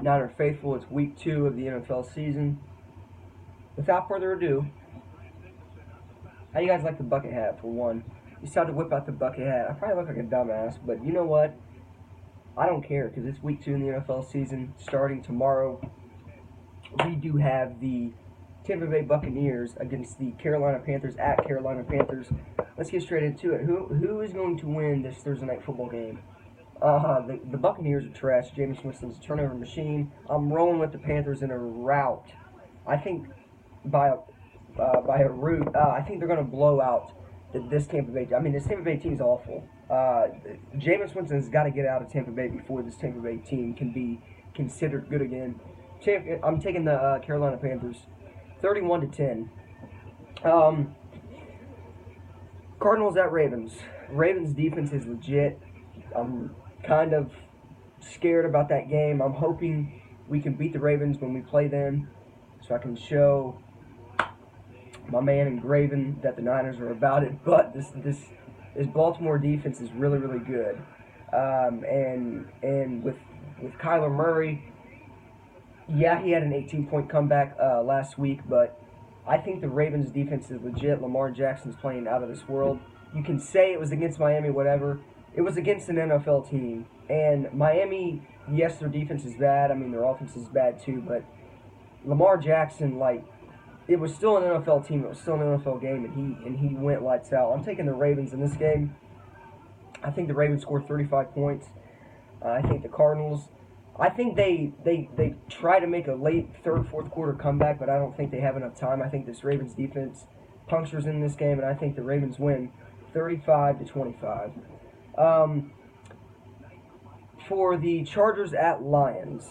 Niner faithful, it's week 2 of the NFL season. Without further ado, how you guys like the bucket hat for one? You decided to whip out the bucket hat. I probably look like a dumbass, but you know what? I don't care because it's week 2 in the NFL season starting tomorrow. We do have the Tampa Bay Buccaneers against the Carolina Panthers at Carolina Panthers. Let's get straight into it. Who is going to win this Thursday night football game? The Buccaneers are trash. Jameis Winston's a turnover machine. I'm rolling with the Panthers in a rout. I think by a root. I think they're going to blow out this Tampa Bay. I mean, this Tampa Bay team is awful. Jameis Winston's got to get out of Tampa Bay before this Tampa Bay team can be considered good again. I'm taking the Carolina Panthers, 31-10. Cardinals at Ravens. Ravens defense is legit. I'm kind of scared about that game. I'm hoping we can beat the Ravens when we play them, so I can show my man Engraven that the Niners are about it. But this Baltimore defense is really really good, and with Kyler Murray, yeah, he had an 18-point comeback last week, but I think the Ravens defense is legit. Lamar Jackson's playing out of this world. You can say it was against Miami, whatever. It was against an NFL team, and Miami, yes, their defense is bad. I mean, their offense is bad too, but Lamar Jackson, like, it was still an NFL team. It was still an NFL game, and he went lights out. I'm taking the Ravens in this game. I think the Ravens scored 35 points. I think the Cardinals. I think they try to make a late third, fourth quarter comeback, but I don't think they have enough time. I think this Ravens defense punctures in this game, and I think the Ravens win 35-25. For the Chargers at Lions,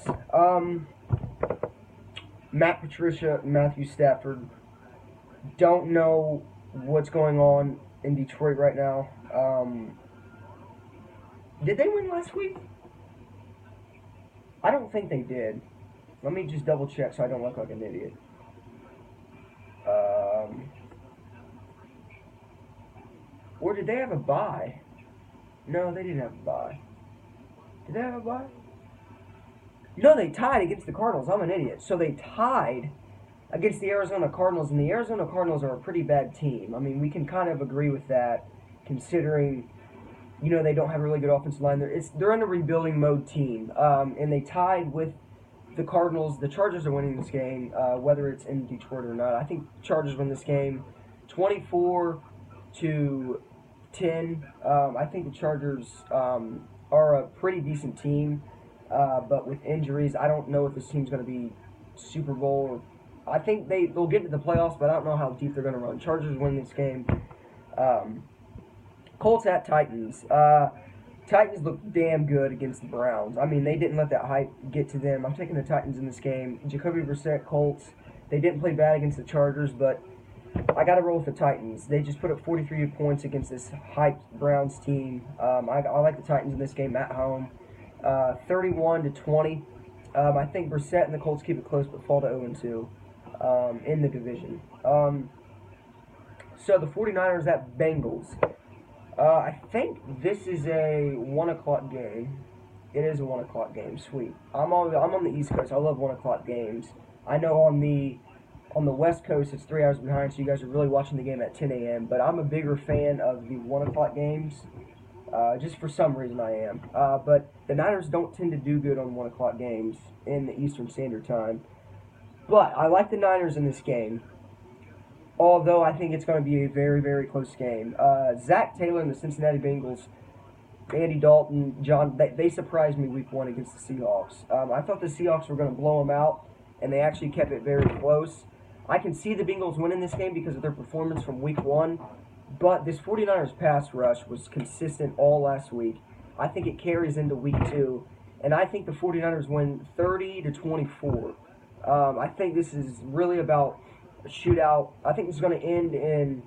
Matt Patricia, Matthew Stafford, don't know what's going on in Detroit right now. Did they win last week? I don't think they did. Let me just double check so I don't look like an idiot. Or did they have a bye? No, they didn't have a bye. Did they have a bye? No, they tied against the Cardinals. I'm an idiot. So they tied against the Arizona Cardinals, and the Arizona Cardinals are a pretty bad team. I mean, we can kind of agree with that, considering, you know, they don't have a really good offensive line. They're in a rebuilding mode team, and they tied with the Cardinals. The Chargers are winning this game, whether it's in Detroit or not. I think Chargers win this game 24-10. I think the Chargers are a pretty decent team, but with injuries, I don't know if this team's going to be Super Bowl. I think they'll get to the playoffs, but I don't know how deep they're going to run. Chargers win this game. Colts at Titans. Titans look damn good against the Browns. I mean, they didn't let that hype get to them. I'm taking the Titans in this game. Jacoby Brissett, Colts. They didn't play bad against the Chargers, but I got to roll with the Titans. They just put up 43 points against this hyped Browns team. I like the Titans in this game at home. 31-20. I think Brissett and the Colts keep it close, but fall to 0-2 in the division. So the 49ers at Bengals. I think this is a 1 o'clock game. It is a 1 o'clock game. Sweet. I'm on the East Coast. I love 1 o'clock games. I know on the West Coast it's 3 hours behind, so you guys are really watching the game at 10 a.m. But I'm a bigger fan of the 1 o'clock games. Just for some reason I am. But the Niners don't tend to do good on 1 o'clock games in the Eastern Standard Time. But I like the Niners in this game, although I think it's going to be a very, very close game. Zach Taylor and the Cincinnati Bengals, Andy Dalton, they surprised me week 1 against the Seahawks. I thought the Seahawks were going to blow them out, and they actually kept it very close. I can see the Bengals winning this game because of their performance from week 1, but this 49ers pass rush was consistent all last week. I think it carries into week 2, and I think the 49ers win 30-24. I think this is really about a shootout. I think this is going to end in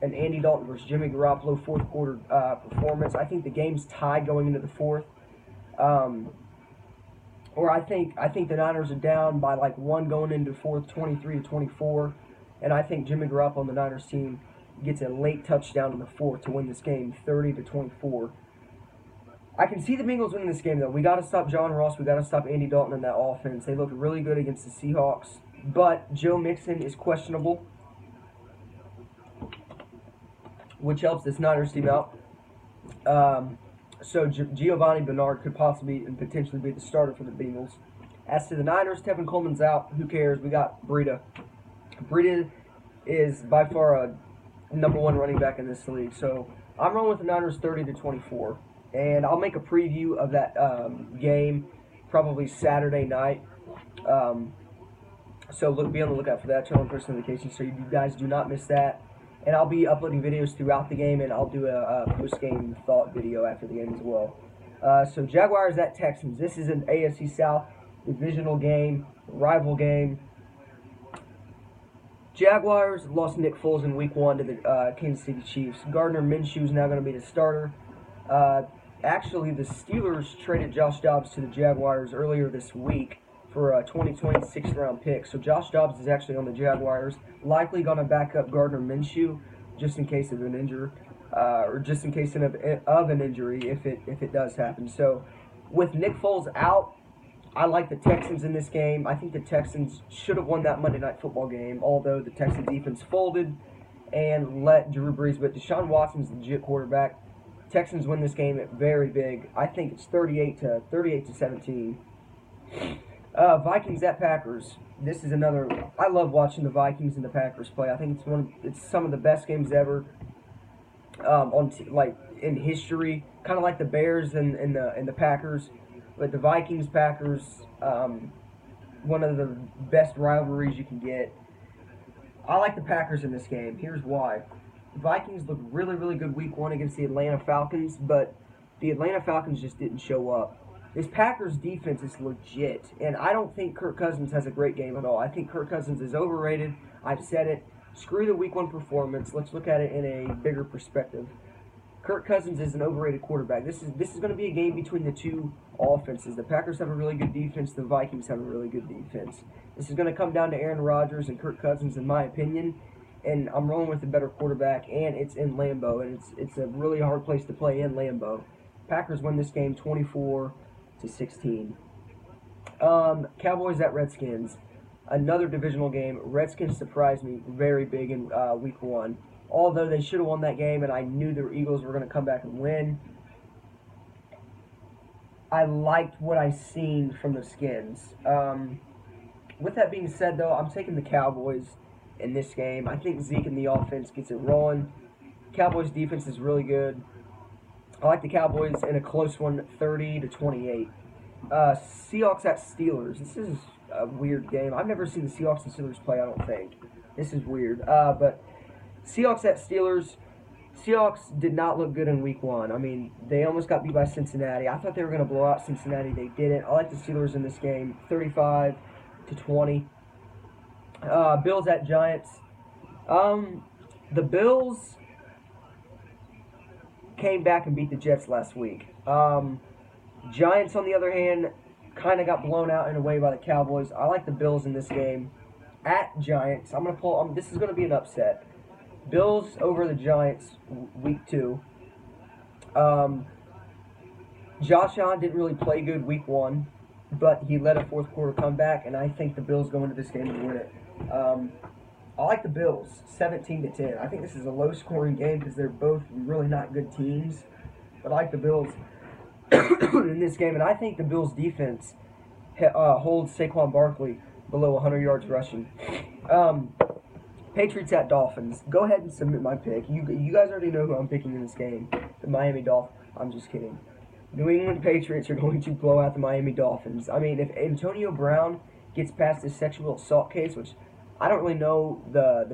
an Andy Dalton versus Jimmy Garoppolo fourth quarter performance. I think the game's tied going into the fourth. Or I think the Niners are down by like 1 going into fourth, 23-24. And I think Jimmy Garoppolo on the Niners team gets a late touchdown in the fourth to win this game 30-24. I can see the Bengals winning this game, though. We got to stop John Ross. We got to stop Andy Dalton in that offense. They looked really good against the Seahawks. But Joe Mixon is questionable, which helps this Niners team out. So Giovanni Bernard could possibly and potentially be the starter for the Bengals. As to the Niners, Tevin Coleman's out. Who cares? We got Breida. Breida is by far a #1 running back in this league. So I'm rolling with the Niners 30-24. And I'll make a preview of that game probably Saturday night. So be on the lookout for that. Turn on post notifications so you guys do not miss that. And I'll be uploading videos throughout the game, and I'll do a post-game thought video after the game as well. So Jaguars at Texans. This is an AFC South divisional game, rival game. Jaguars lost Nick Foles in Week 1 to the Kansas City Chiefs. Gardner Minshew is now going to be the starter. Actually, the Steelers traded Josh Dobbs to the Jaguars earlier this week for a 2020 6th-round pick. So Josh Dobbs is actually on the Jaguars, likely going to back up Gardner Minshew just in case of an injury, or just in case of an injury if it does happen. So with Nick Foles out, I like the Texans in this game. I think the Texans should have won that Monday Night Football game, although the Texans defense folded and let Drew Brees, but Deshaun Watson's the legit quarterback. Texans win this game very big. I think it's 38-17. Vikings at Packers. This is another. I love watching the Vikings and the Packers play. I think it's some of the best games ever. In history, kind of like the Bears and the Packers, but the Vikings Packers, one of the best rivalries you can get. I like the Packers in this game. Here's why. The Vikings looked really good Week 1 against the Atlanta Falcons, but the Atlanta Falcons just didn't show up. This Packers defense is legit, and I don't think Kirk Cousins has a great game at all. I think Kirk Cousins is overrated. I've said it. Screw the Week 1 performance. Let's look at it in a bigger perspective. Kirk Cousins is an overrated quarterback. This is going to be a game between the two offenses. The Packers have a really good defense. The Vikings have a really good defense. This is going to come down to Aaron Rodgers and Kirk Cousins, in my opinion. And I'm rolling with the better quarterback, and it's in Lambeau, and it's a really hard place to play in Lambeau. Packers win this game 24-16. Cowboys at Redskins. Another divisional game. Redskins surprised me very big in Week 1. Although they should have won that game, and I knew the Eagles were going to come back and win. I liked what I seen from the Skins. With that being said, though, I'm taking the Cowboys in this game. I think Zeke in the offense gets it rolling. Cowboys defense is really good. I like the Cowboys in a close one, 30-28. Seahawks at Steelers. This is a weird game. I've never seen the Seahawks and Steelers play, I don't think. This is weird. But Seahawks at Steelers. Seahawks did not look good in Week 1. I mean, they almost got beat by Cincinnati. I thought they were going to blow out Cincinnati. They didn't. I like the Steelers in this game, 35-20. Bills at Giants. The Bills came back and beat the Jets last week. Giants, on the other hand, kind of got blown out in a way by the Cowboys. I like the Bills in this game. At Giants, I'm going to pull. This is going to be an upset. Bills over the Giants, Week 2. Josh Allen didn't really play good Week 1, but he led a fourth quarter comeback, and I think the Bills go into this game to win it. I like the Bills, 17-10. I think this is a low-scoring game because they're both really not good teams, but I like the Bills in this game, and I think the Bills' defense holds Saquon Barkley below 100 yards rushing. Patriots at Dolphins. Go ahead and submit my pick. You guys already know who I'm picking in this game. The Miami Dolphins. I'm just kidding. New England Patriots are going to blow out the Miami Dolphins. I mean, if Antonio Brown gets past his sexual assault case, which I don't really know the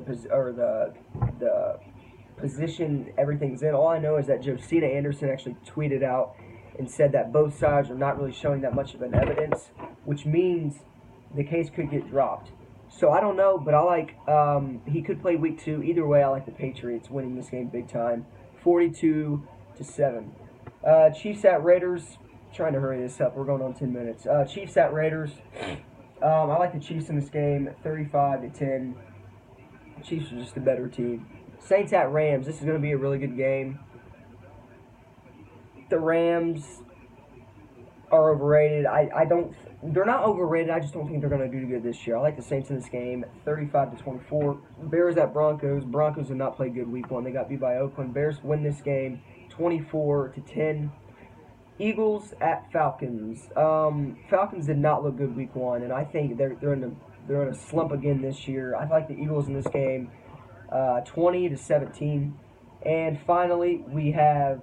position everything's in. All I know is that Josina Anderson actually tweeted out and said that both sides are not really showing that much of an evidence, which means the case could get dropped. So I don't know, but I like he could play Week 2. Either way, I like the Patriots winning this game big time, 42-7. Chiefs at Raiders. Trying to hurry this up. We're going on 10 minutes. Chiefs at Raiders. I like the Chiefs in this game, 35-10. Chiefs are just a better team. Saints at Rams. This is going to be a really good game. The Rams are overrated. I don't. They're not overrated. I just don't think they're going to do good this year. I like the Saints in this game, 35-24. Bears at Broncos. Broncos did not play good week one. They got beat by Oakland. Bears win this game, 24-10. Eagles at Falcons. Falcons did not look good week one, and I think they're in a slump again this year. I like the Eagles in this game, 20-17. And finally, we have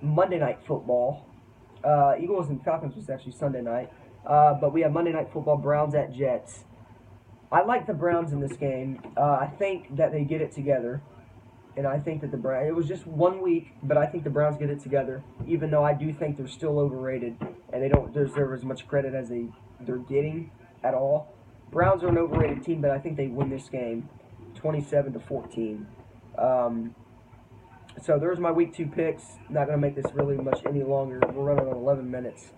Monday Night Football. Eagles and Falcons was actually Sunday night. But we have Monday Night Football, Browns at Jets. I like the Browns in this game. I think that they get it together. And I think that the Browns, it was just 1 week, but I think the Browns get it together, even though I do think they're still overrated and they don't deserve as much credit as they're getting at all. Browns are an overrated team, but I think they win this game 27-14. So there's my week 2 picks. Not going to make this really much any longer. We're running on 11 minutes.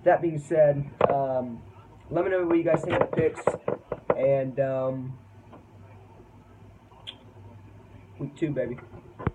That being said, let me know what you guys think of the picks. And week 2, baby.